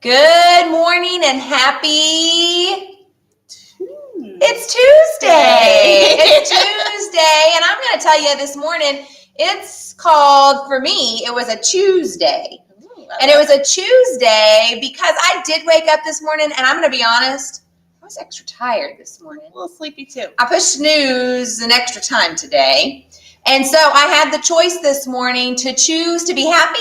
Good morning and it's Tuesday. It's Tuesday, and I'm going to tell you this morning, it's called, for me, it was a Tuesday. And it was a Tuesday because I did wake up this morning, and I'm going to be honest, I was extra tired this morning. A little sleepy too. I pushed snooze an extra time today. And so I had the choice this morning to choose to be happy,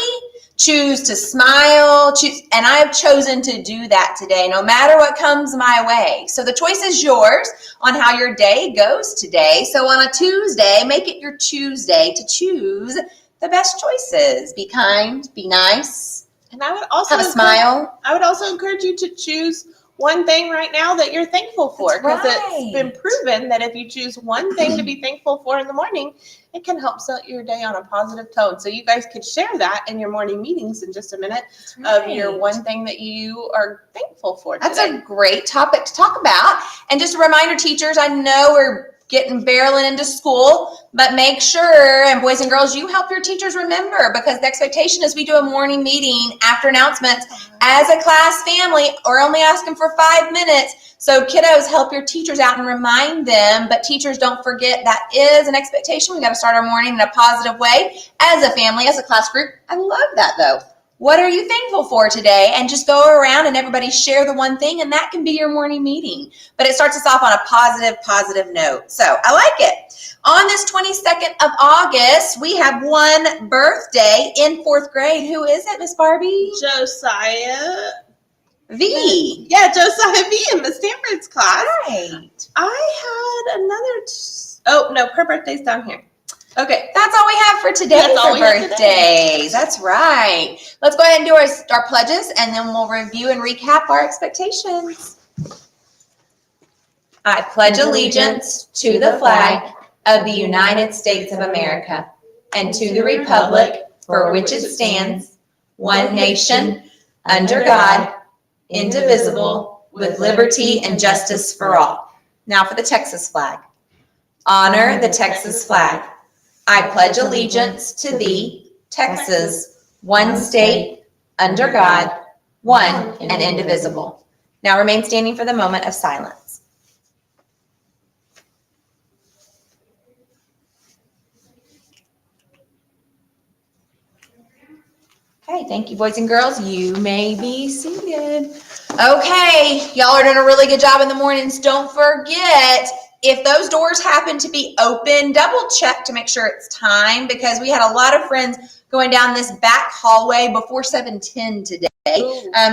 choose to smile, and I've chosen to do that today, no matter what comes my way. So the choice is yours on how your day goes today. So on a Tuesday, make it your Tuesday to choose the best choices. Be kind, be nice, and I would also have a smile. I would also encourage you to choose one thing right now that you're thankful for, because it's been proven that if you choose one thing to be thankful for in the morning, it can help set your day on a positive tone. So you guys could share that in your morning meetings in just a minute of your one thing that you are thankful for today. That's a great topic to talk about. And just a reminder, teachers, I know we're barreling into school, but make sure, and boys and girls, you help your teachers remember, because the expectation is we do a morning meeting after announcements as a class family. We're only asking for 5 minutes. So kiddos, help your teachers out and remind them, but teachers, don't forget that is an expectation. We got to start our morning in a positive way as a family, as a class group. I love that though. What are you thankful for today? And just go around and everybody share the one thing, and that can be your morning meeting. But it starts us off on a positive note. So I like it. On this 22nd of August, we have one birthday in 4th grade. Who is it, Miss Barbie? Josiah V. Yeah, Josiah V in Miss Stanford's class. Right. I had another, her birthday's down here. Okay. That's all we have for today for birthdays. That's right. Let's go ahead and do our pledges, and then we'll review and recap our expectations. I pledge allegiance to the flag of the United States of America and to the republic for which it stands, one nation, under God, indivisible, with liberty and justice for all. Now for the Texas flag. Honor the Texas flag. I pledge allegiance to thee, Texas, one state, under God, one and indivisible. Now remain standing for the moment of silence. Okay, thank you, boys and girls. You may be seated. Okay, y'all are doing a really good job in the mornings. Don't forget, if those doors happen to be open, double check to make sure it's time, because we had a lot of friends going down this back hallway before 7:10 today.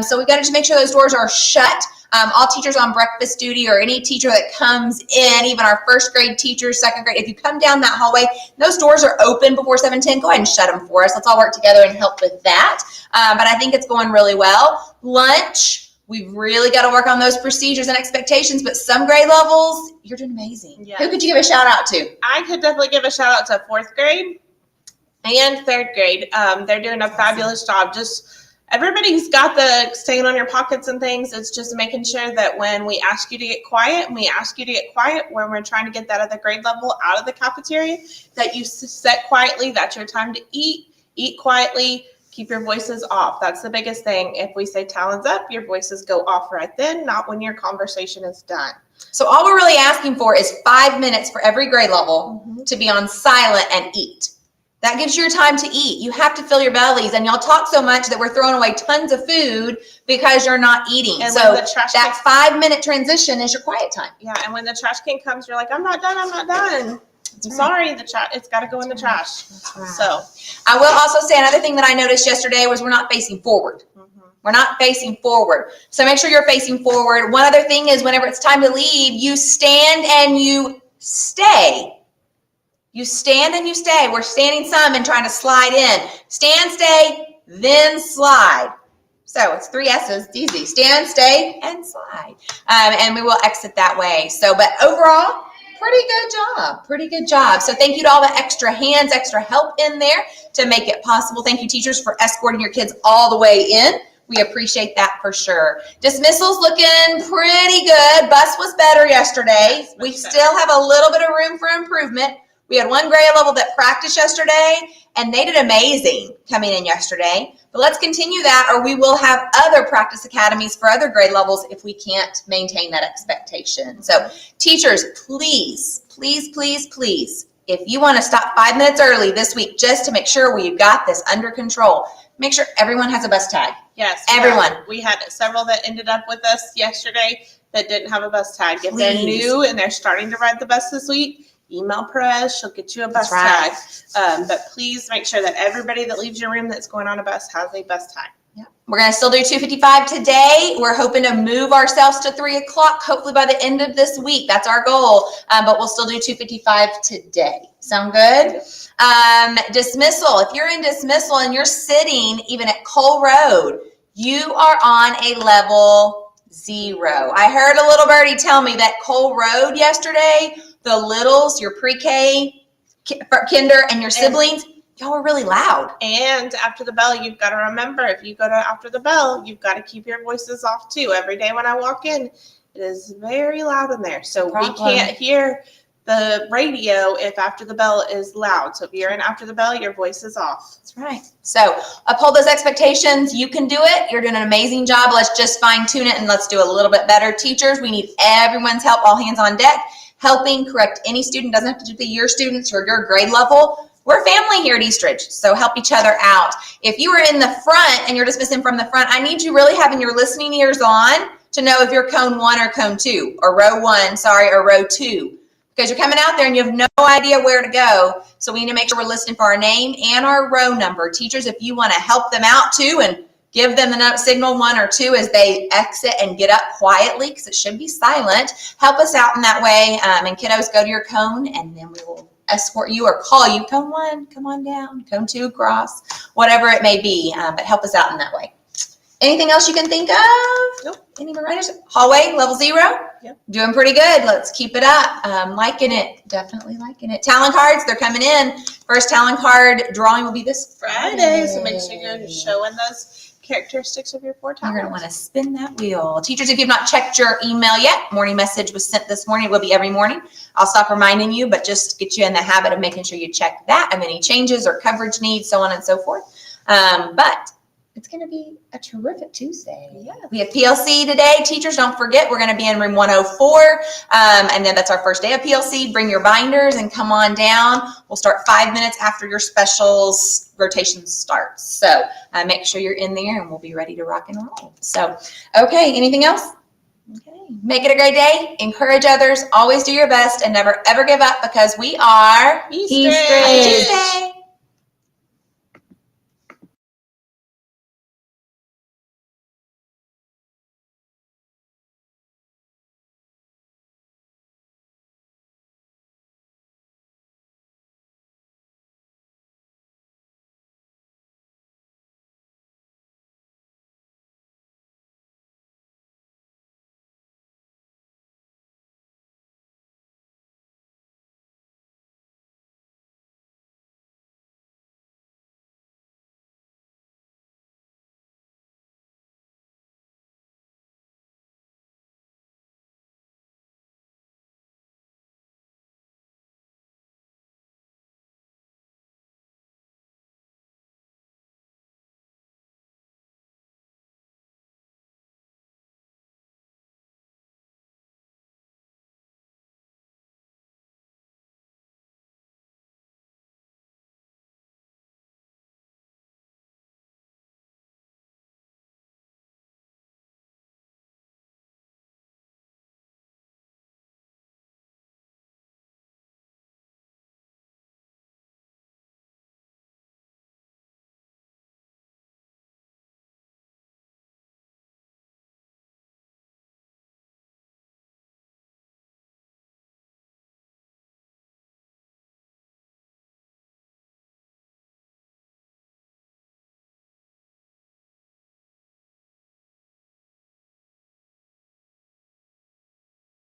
So we got to just make sure those doors are shut. All teachers on breakfast duty, or any teacher that comes in, even our 1st grade teachers, 2nd grade, if you come down that hallway, those doors are open before 7:10. Go ahead and shut them for us. Let's all work together and help with that. But I think it's going really well. Lunch. We've really got to work on those procedures and expectations, but some grade levels, you're doing amazing. Yeah. Who could you give a shout out to? I could definitely give a shout out to 4th grade and 3rd grade. They're doing a fabulous job. Just everybody's got the staying on your pockets and things. It's just making sure that when we ask you to get quiet, and we ask you to get quiet when we're trying to get that other grade level out of the cafeteria, that you sit quietly. That's your time to eat quietly. Keep your voices off. That's the biggest thing. If we say talons up, your voices go off right then, not when your conversation is done. So all we're really asking for is 5 minutes for every grade level to be on silent and eat. That gives you your time to eat. You have to fill your bellies, and y'all talk so much that we're throwing away tons of food because you're not eating. And so that 5-minute transition is your quiet time. Yeah, and when the trash can comes, you're like, I'm not done. Sorry, it's got to go in the trash. Right. So I will also say another thing that I noticed yesterday was we're not facing forward. We're not facing forward. So make sure you're facing forward. One other thing is, whenever it's time to leave, you stand and you stay. You stand and you stay. We're standing some and trying to slide in. Stand, stay, then slide. So it's 3 S's. It's easy. Stand, stay, and slide. And we will exit that way. So, but overall, pretty good job. So thank you to all the extra hands, extra help in there to make it possible. Thank you, teachers, for escorting your kids all the way in. We appreciate that for sure. Dismissal's looking pretty good. Bus was better yesterday. We still have a little bit of room for improvement. We had one grade level that practiced yesterday, and they did amazing coming in yesterday. But let's continue that, or we will have other practice academies for other grade levels if we can't maintain that expectation. So teachers, please, please, please, please, if you want to stop 5 minutes early this week just to make sure we've got this under control, make sure everyone has a bus tag. Yes. Everyone. We had several that ended up with us yesterday that didn't have a bus tag. If they're new and they're starting to ride the bus this week, email Perez. She'll get you a bus tag. But please make sure that everybody that leaves your room that's going on a bus has a bus tag. Yeah. We're going to still do 2:55 today. We're hoping to move ourselves to 3 o'clock, hopefully by the end of this week. That's our goal. But we'll still do 2:55 today. Sound good? Dismissal. If you're in dismissal and you're sitting even at Cole Road, you are on a level 0. I heard a little birdie tell me that Cole Road yesterday, the littles, your pre-K, kinder, and your siblings, y'all were really loud. And after the bell, you've got to remember, if you go to after the bell, you've got to keep your voices off too. Every day when I walk in, it is very loud in there. So we can't hear the radio if after the bell is loud. So if you're in after the bell, your voice is off. That's right. So uphold those expectations. You can do it. You're doing an amazing job. Let's just fine tune it and let's do a little bit better. Teachers, we need everyone's help, all hands on deck, helping correct any student. Doesn't have to just be your students or your grade level. We're family here at Eastridge, so help each other out. If you are in the front and you're dismissing from the front, I need you really having your listening ears on to know if you're cone 1 or cone 2, or row 1, or row 2. Because you're coming out there and you have no idea where to go. So we need to make sure we're listening for our name and our row number. Teachers, if you want to help them out too and give them the signal 1 or 2 as they exit and get up quietly, because it should be silent, help us out in that way. And kiddos, go to your cone and then we will escort you or call you. Cone 1, come on down. Cone 2, cross, whatever it may be. But help us out in that way. Anything else you can think of? Nope. Any more writers? Hallway, level 0? Yep. Doing pretty good. Let's keep it up. Liking it. Definitely liking it. Talent cards, they're coming in. First talent card drawing will be this Friday. So make sure you're showing those characteristics of your 4 talents. You're going to want to spin that wheel. Teachers, if you've not checked your email yet, morning message was sent this morning. It will be every morning. I'll stop reminding you, but just get you in the habit of making sure you check that of any changes or coverage needs, so on and so forth. But it's going to be a terrific Tuesday. Yeah. We have PLC today. Teachers, don't forget, we're going to be in room 104. And then that's our first day of PLC. Bring your binders and come on down. We'll start 5 minutes after your specials rotation starts. So make sure you're in there and we'll be ready to rock and roll. So, okay, anything else? Okay. Make it a great day. Encourage others. Always do your best and never, ever give up, because we are Eastridge. Tuesday.